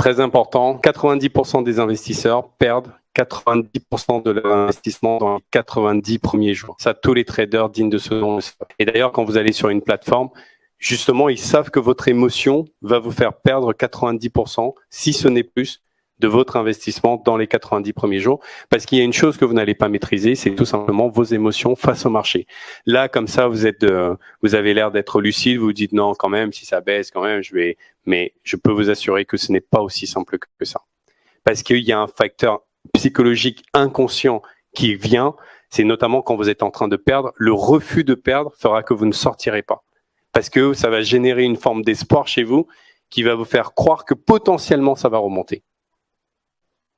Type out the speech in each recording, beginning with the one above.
très important, 90% des investisseurs perdent 90% de leur investissement dans les 90 premiers jours. Ça, tous les traders dignes de ce nom le savent. Et d'ailleurs, quand vous allez sur une plateforme, justement, ils savent que votre émotion va vous faire perdre 90%, si ce n'est plus, de votre investissement dans les 90 premiers jours. Parce qu'il y a une chose que vous n'allez pas maîtriser, c'est tout simplement vos émotions face au marché. Là, comme ça, vous avez l'air d'être lucide, vous vous dites non, quand même, si ça baisse, quand même, mais je peux vous assurer que ce n'est pas aussi simple que ça. Parce qu'il y a un facteur psychologique inconscient qui vient, c'est notamment quand vous êtes en train de perdre, le refus de perdre fera que vous ne sortirez pas. Parce que ça va générer une forme d'espoir chez vous qui va vous faire croire que potentiellement ça va remonter.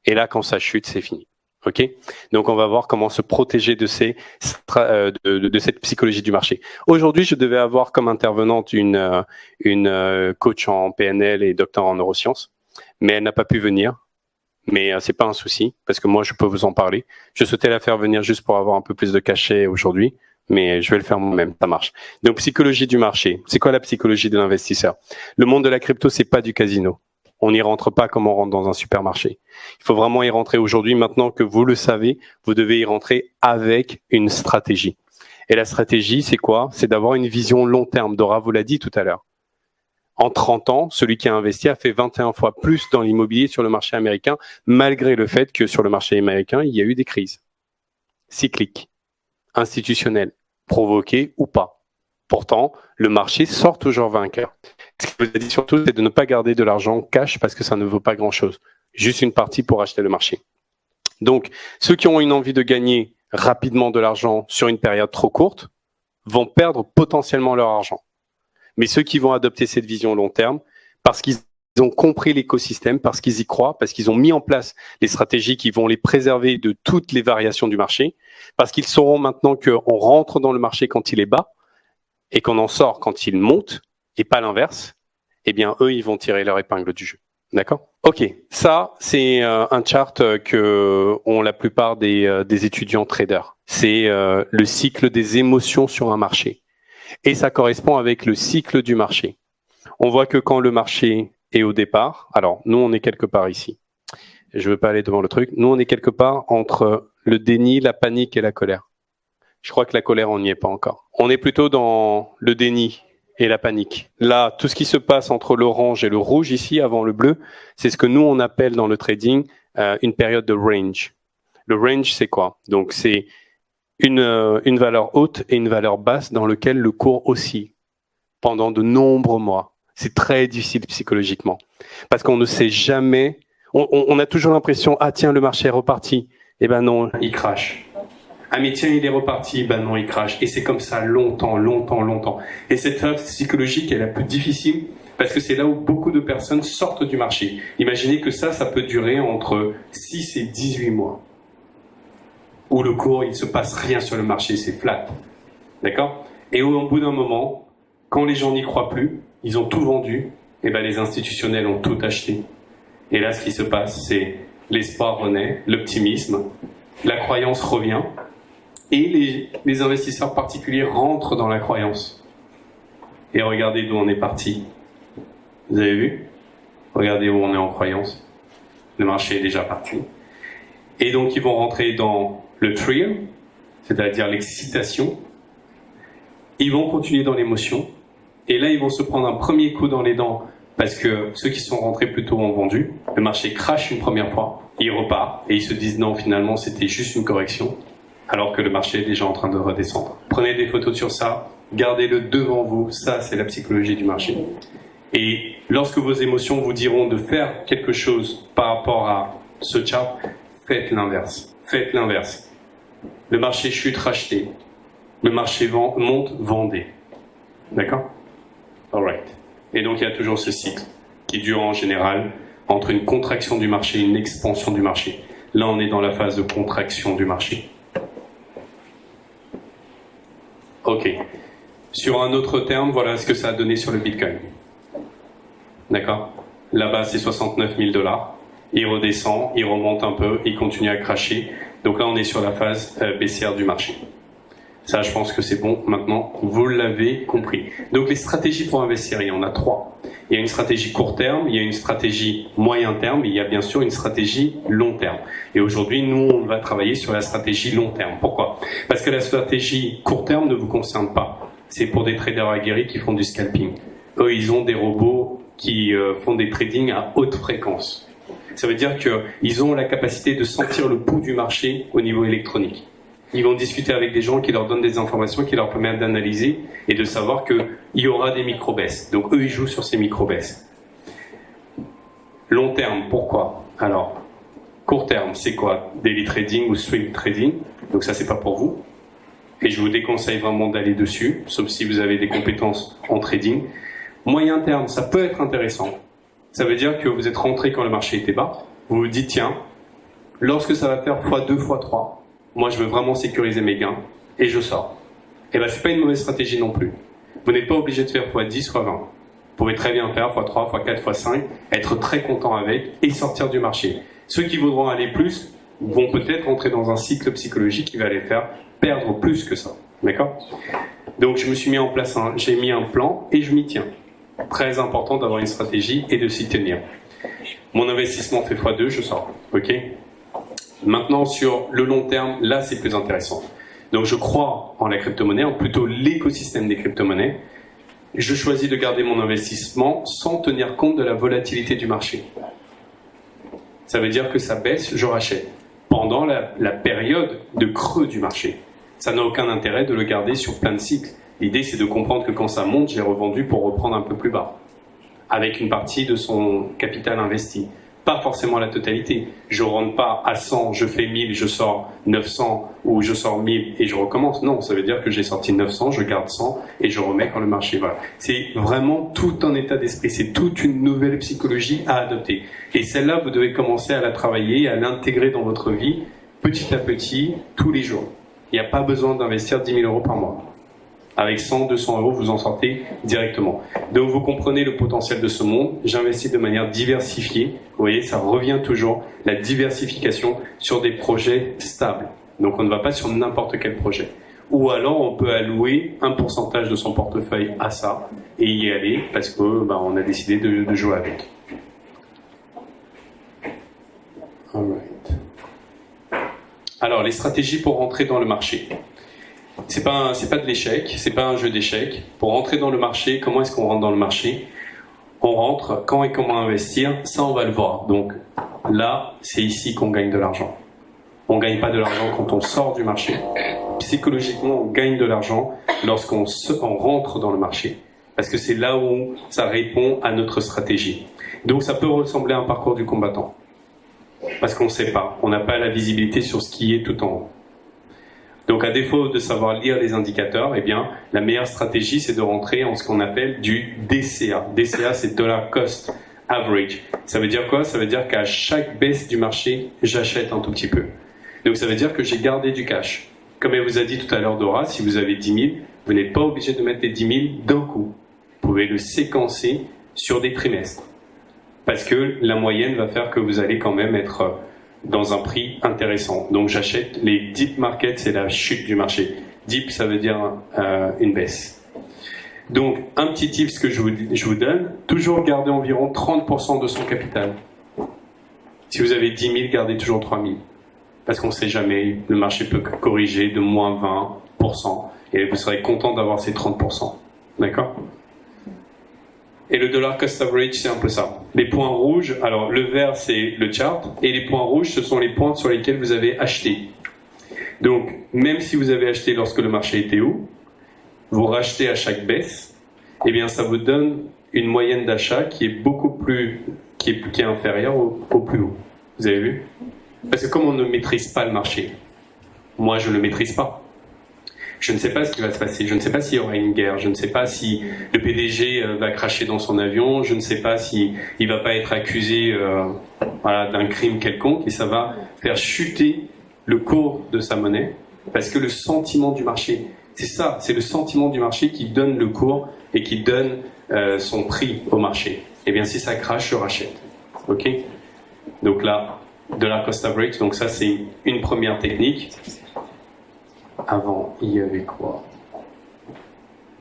Et là, quand ça chute, c'est fini. Ok ? Donc, on va voir comment se protéger de cette psychologie du marché. Aujourd'hui, je devais avoir comme intervenante une coach en PNL et docteur en neurosciences, mais elle n'a pas pu venir. Mais c'est pas un souci, parce que moi, je peux vous en parler. Je souhaitais la faire venir juste pour avoir un peu plus de cachet aujourd'hui, mais je vais le faire moi-même, ça marche. Donc, psychologie du marché. C'est quoi la psychologie de l'investisseur ? Le monde de la crypto, c'est pas du casino. On n'y rentre pas comme on rentre dans un supermarché. Il faut vraiment y rentrer aujourd'hui. Maintenant que vous le savez, vous devez y rentrer avec une stratégie. Et la stratégie, c'est quoi ? C'est d'avoir une vision long terme. Dora vous l'a dit tout à l'heure. En 30 ans, celui qui a investi a fait 21 fois plus dans l'immobilier sur le marché américain, malgré le fait que sur le marché américain, il y a eu des crises cycliques, institutionnelles, provoquées ou pas. Pourtant, le marché sort toujours vainqueur. Ce que je vous ai dit surtout, c'est de ne pas garder de l'argent cash parce que ça ne vaut pas grand-chose. Juste une partie pour acheter le marché. Donc, ceux qui ont une envie de gagner rapidement de l'argent sur une période trop courte vont perdre potentiellement leur argent. Mais ceux qui vont adopter cette vision long terme, parce qu'ils ont compris l'écosystème, parce qu'ils y croient, parce qu'ils ont mis en place les stratégies qui vont les préserver de toutes les variations du marché, parce qu'ils sauront maintenant qu'on rentre dans le marché quand il est bas et qu'on en sort quand il monte, et pas l'inverse, eh bien, eux, ils vont tirer leur épingle du jeu. D'accord ? Ok, ça, c'est un chart que ont la plupart des étudiants traders. C'est le cycle des émotions sur un marché. Et ça correspond avec le cycle du marché. On voit que quand le marché est au départ, alors nous, on est quelque part ici. Je ne veux pas aller devant le truc. Nous, on est quelque part entre le déni, la panique et la colère. Je crois que la colère, on n'y est pas encore. On est plutôt dans le déni et la panique. Là, tout ce qui se passe entre l'orange et le rouge ici, avant le bleu, c'est ce que nous, on appelle dans le trading une période de range. Le range, c'est quoi ? Donc, c'est une valeur haute et une valeur basse dans lequel le cours oscille pendant de nombreux mois. C'est très difficile psychologiquement parce qu'on ne sait jamais. On a toujours l'impression, ah tiens, le marché est reparti. Eh ben non, il crache. Ah mais tiens, il est reparti. Ben non, il crache. Et c'est comme ça longtemps. Et cette phase psychologique est la plus difficile parce que c'est là où beaucoup de personnes sortent du marché. Imaginez que ça peut durer entre 6 et 18 mois. Où le cours, il ne se passe rien sur le marché, c'est flat. D'accord ? Et au bout d'un moment, quand les gens n'y croient plus, ils ont tout vendu, et ben les institutionnels ont tout acheté. Et là, ce qui se passe, c'est l'espoir renaît, l'optimisme, la croyance revient, et les investisseurs particuliers rentrent dans la croyance. Et regardez d'où on est parti. Vous avez vu ? Regardez où on est en croyance. Le marché est déjà parti. Et donc, ils vont rentrer dans le thrill, c'est-à-dire l'excitation. Ils vont continuer dans l'émotion. Et là, ils vont se prendre un premier coup dans les dents parce que ceux qui sont rentrés plus tôt ont vendu. Le marché crache une première fois. Ils repartent et ils se disent non, finalement, c'était juste une correction. Alors que le marché est déjà en train de redescendre. Prenez des photos sur ça. Gardez-le devant vous. Ça, c'est la psychologie du marché. Et lorsque vos émotions vous diront de faire quelque chose par rapport à ce chart, faites l'inverse. Faites l'inverse. Le marché chute, rachetez. Le marché monte, vendez. D'accord ? Alright. Et donc, il y a toujours ce cycle qui dure en général entre une contraction du marché et une expansion du marché. Là, on est dans la phase de contraction du marché. Ok. Sur un autre terme, voilà ce que ça a donné sur le Bitcoin. D'accord ? Là-bas, c'est 69 000 $. Il redescend, il remonte un peu, il continue à cracher. Donc là, on est sur la phase baissière du marché. Ça, je pense que c'est bon. Maintenant, vous l'avez compris. Donc, les stratégies pour investir, il y en a 3. Il y a une stratégie court terme, il y a une stratégie moyen terme, et il y a bien sûr une stratégie long terme. Et aujourd'hui, nous, on va travailler sur la stratégie long terme. Pourquoi? Parce que la stratégie court terme ne vous concerne pas. C'est pour des traders aguerris qui font du scalping. Eux, ils ont des robots qui font des tradings à haute fréquence. Ça veut dire qu'ils ont la capacité de sentir le pouls du marché au niveau électronique. Ils vont discuter avec des gens qui leur donnent des informations qui leur permettent d'analyser et de savoir qu'il y aura des micro-baisses. Donc eux, ils jouent sur ces micro-baisses. Long terme, pourquoi? Alors, court terme, c'est quoi? Daily trading ou swing trading. Donc ça, c'est pas pour vous. Et je vous déconseille vraiment d'aller dessus, sauf si vous avez des compétences en trading. Moyen terme, ça peut être intéressant. Ça veut dire que vous êtes rentré quand le marché était bas. Vous vous dites, tiens, lorsque ça va faire x2, x3, moi, je veux vraiment sécuriser mes gains et je sors. Et bien, c'est pas une mauvaise stratégie non plus. Vous n'êtes pas obligé de faire x10, x20. Vous pouvez très bien faire x3, x4, x5, être très content avec et sortir du marché. Ceux qui voudront aller plus vont peut-être entrer dans un cycle psychologique qui va les faire perdre plus que ça. D'accord? Donc, je me suis mis en place, j'ai mis un plan et je m'y tiens. Très important d'avoir une stratégie et de s'y tenir. Mon investissement fait x2, je sors. Ok? Maintenant, sur le long terme, là, c'est plus intéressant. Donc, je crois en la crypto-monnaie, en plutôt l'écosystème des crypto-monnaies. Je choisis de garder mon investissement sans tenir compte de la volatilité du marché. Ça veut dire que ça baisse, je rachète. Pendant la période de creux du marché. Ça n'a aucun intérêt de le garder sur plein de cycles. L'idée, c'est de comprendre que quand ça monte, j'ai revendu pour reprendre un peu plus bas. Avec une partie de son capital investi. Pas forcément la totalité. Je rentre pas à 100, je fais 1000, je sors 900 ou je sors 1000 et je recommence. Non, ça veut dire que j'ai sorti 900, je garde 100 et je remets quand le marché va. C'est vraiment tout un état d'esprit, c'est toute une nouvelle psychologie à adopter. Et celle-là, vous devez commencer à la travailler, à l'intégrer dans votre vie petit à petit, tous les jours. Il n'y a pas besoin d'investir 10 000 euros par mois. Avec 100, 200 euros, vous en sortez directement. Donc vous comprenez le potentiel de ce monde. J'investis de manière diversifiée. Vous voyez, ça revient toujours, la diversification sur des projets stables. Donc on ne va pas sur n'importe quel projet. Ou alors on peut allouer un pourcentage de son portefeuille à ça et y aller parce que on a décidé de jouer avec. Alright. Alors les stratégies pour rentrer dans le marché. C'est pas de l'échec, c'est pas un jeu d'échecs. Pour rentrer dans le marché, comment est-ce qu'on rentre dans le marché? On rentre, quand et comment investir, ça on va le voir. Donc là, c'est ici qu'on gagne de l'argent. On ne gagne pas de l'argent quand on sort du marché. Psychologiquement, on gagne de l'argent lorsqu'on rentre dans le marché. Parce que c'est là où ça répond à notre stratégie. Donc ça peut ressembler à un parcours du combattant. Parce qu'on ne sait pas, on n'a pas la visibilité sur ce qui est tout en haut. Donc à défaut de savoir lire les indicateurs, eh bien, la meilleure stratégie, c'est de rentrer en ce qu'on appelle du DCA. DCA, c'est Dollar Cost Average. Ça veut dire quoi? Ça veut dire qu'à chaque baisse du marché, j'achète un tout petit peu. Donc ça veut dire que j'ai gardé du cash. Comme elle vous a dit tout à l'heure, Dora, si vous avez 10 000, vous n'êtes pas obligé de mettre les 10 000 d'un coup. Vous pouvez le séquencer sur des trimestres. Parce que la moyenne va faire que vous allez quand même être dans un prix intéressant. Donc j'achète les deep markets, c'est la chute du marché. Deep, ça veut dire une baisse. Donc un petit tip que je vous donne, toujours garder environ 30% de son capital. Si vous avez 10 000, gardez toujours 3 000. Parce qu'on ne sait jamais, le marché peut corriger de moins 20%. Et vous serez content d'avoir ces 30%. D'accord ? Et le dollar cost average, c'est un peu ça. Les points rouges, alors le vert, c'est le chart, et les points rouges, ce sont les points sur lesquels vous avez acheté. Donc, même si vous avez acheté lorsque le marché était haut, vous rachetez à chaque baisse, eh bien, ça vous donne une moyenne d'achat qui est beaucoup plus, qui est inférieure au plus haut. Vous avez vu ? Parce que comme on ne maîtrise pas le marché, moi, je ne le maîtrise pas. Je ne sais pas ce qui va se passer, je ne sais pas s'il y aura une guerre, je ne sais pas si le PDG va cracher dans son avion, je ne sais pas s'il ne va pas être accusé d'un crime quelconque, et ça va faire chuter le cours de sa monnaie, parce que le sentiment du marché, c'est ça, c'est le sentiment du marché qui donne le cours et qui donne son prix au marché. Et bien si ça crache, je rachète. Ok ? Donc là, dollar cost average, donc ça c'est une première technique. avant, il y avait quoi?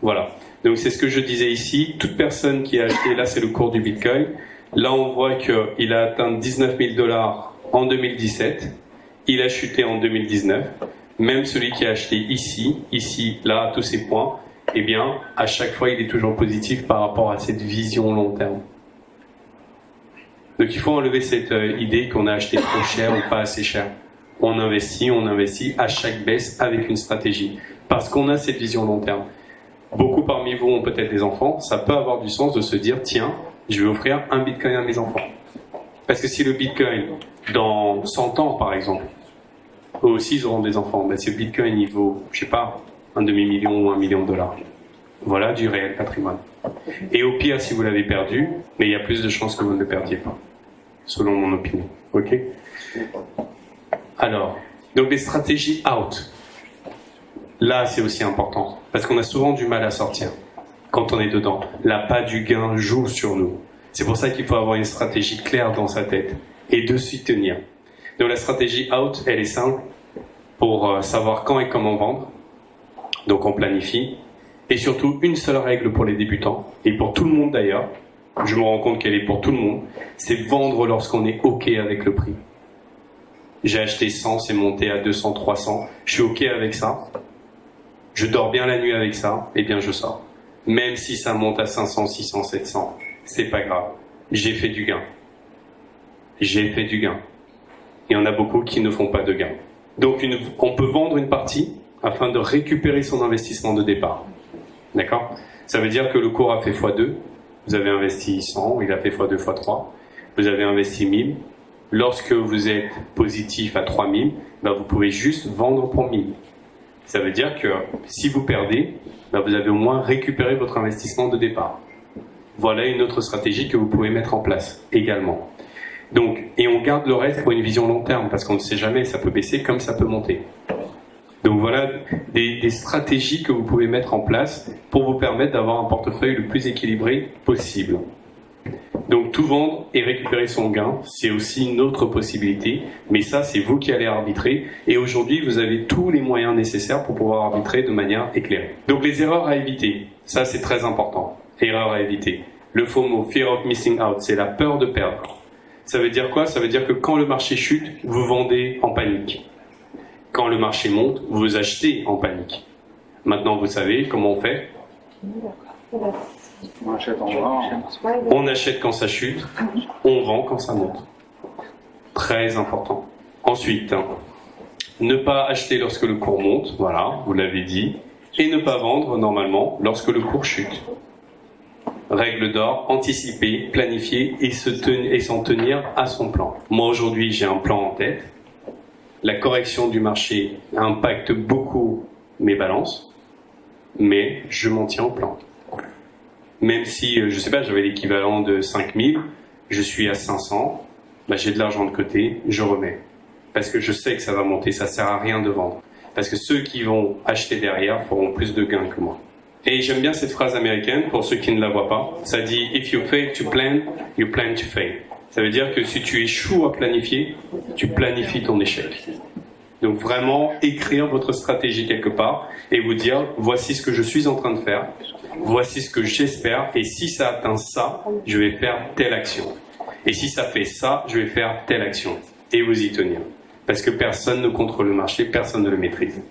Voilà. Donc c'est ce que je disais ici. Toute personne qui a acheté, là c'est le cours du Bitcoin. Là on voit qu'il a atteint 19 000 $ en 2017. Il a chuté en 2019. Même celui qui a acheté ici, là, à tous ces points, eh bien, à chaque fois, il est toujours positif par rapport à cette vision long terme. Donc il faut enlever cette idée qu'on a acheté trop cher ou pas assez cher. On investit à chaque baisse avec une stratégie. Parce qu'on a cette vision long terme. Beaucoup parmi vous ont peut-être des enfants, ça peut avoir du sens de se dire, tiens, je vais offrir un Bitcoin à mes enfants. Parce que si le Bitcoin, dans 100 ans par exemple, eux aussi ils auront des enfants, ben, si le Bitcoin il vaut, je sais pas, un demi-million ou $1 million, voilà du réel patrimoine. Et au pire, si vous l'avez perdu, mais il y a plus de chances que vous ne le perdiez pas, selon mon opinion. Ok? Alors, donc les stratégies out. Là, c'est aussi important, parce qu'on a souvent du mal à sortir quand on est dedans. L'appât du gain joue sur nous. C'est pour ça qu'il faut avoir une stratégie claire dans sa tête et de s'y tenir. Donc la stratégie out, elle est simple pour savoir quand et comment vendre. Donc on planifie. Et surtout, une seule règle pour les débutants, et pour tout le monde d'ailleurs, je me rends compte qu'elle est pour tout le monde, c'est vendre lorsqu'on est OK avec le prix. J'ai acheté 100, c'est monté à 200, 300, je suis OK avec ça. Je dors bien la nuit avec ça, eh bien je sors. Même si ça monte à 500, 600, 700, c'est pas grave. J'ai fait du gain. J'ai fait du gain. Il y en a beaucoup qui ne font pas de gain. Donc on peut vendre une partie afin de récupérer son investissement de départ. D'accord? Ça veut dire que le cours a fait x2. Vous avez investi 100, il a fait x2, x3. Vous avez investi 1000. Lorsque vous êtes positif à 3000, ben vous pouvez juste vendre pour 1000. Ça veut dire que si vous perdez, ben vous avez au moins récupéré votre investissement de départ. Voilà une autre stratégie que vous pouvez mettre en place également. Donc, et on garde le reste pour une vision long terme, parce qu'on ne sait jamais, ça peut baisser comme ça peut monter. Donc voilà des stratégies que vous pouvez mettre en place pour vous permettre d'avoir un portefeuille le plus équilibré possible. Donc tout vendre et récupérer son gain, c'est aussi une autre possibilité, mais ça c'est vous qui allez arbitrer, et aujourd'hui vous avez tous les moyens nécessaires pour pouvoir arbitrer de manière éclairée. Donc les erreurs à éviter, ça c'est très important, erreurs à éviter. Le FOMO, Fear of Missing Out, c'est la peur de perdre. Ça veut dire quoi? Ça veut dire que quand le marché chute, vous vendez en panique. Quand le marché monte, vous achetez en panique. Maintenant vous savez comment on fait? On achète en vend. On achète quand ça chute, on vend quand ça monte. Très important. Ensuite, ne pas acheter lorsque le cours monte, voilà, vous l'avez dit, et ne pas vendre normalement lorsque le cours chute. Règle d'or, anticiper, planifier et s'en tenir à son plan. Moi aujourd'hui j'ai un plan en tête. La correction du marché impacte beaucoup mes balances, mais je m'en tiens au plan. Même si, je sais pas, j'avais l'équivalent de 5000, je suis à 500, bah j'ai de l'argent de côté, je remets. Parce que je sais que ça va monter, ça sert à rien de vendre. Parce que ceux qui vont acheter derrière feront plus de gains que moi. Et j'aime bien cette phrase américaine, pour ceux qui ne la voient pas. Ça dit « If you fail to plan, you plan to fail ». Ça veut dire que si tu échoues à planifier, tu planifies ton échec. Donc vraiment, écrire votre stratégie quelque part et vous dire « Voici ce que je suis en train de faire, voici ce que j'espère, et si ça atteint ça, je vais faire telle action. Et si ça fait ça, je vais faire telle action. » Et vous y tenir. Parce que personne ne contrôle le marché, personne ne le maîtrise.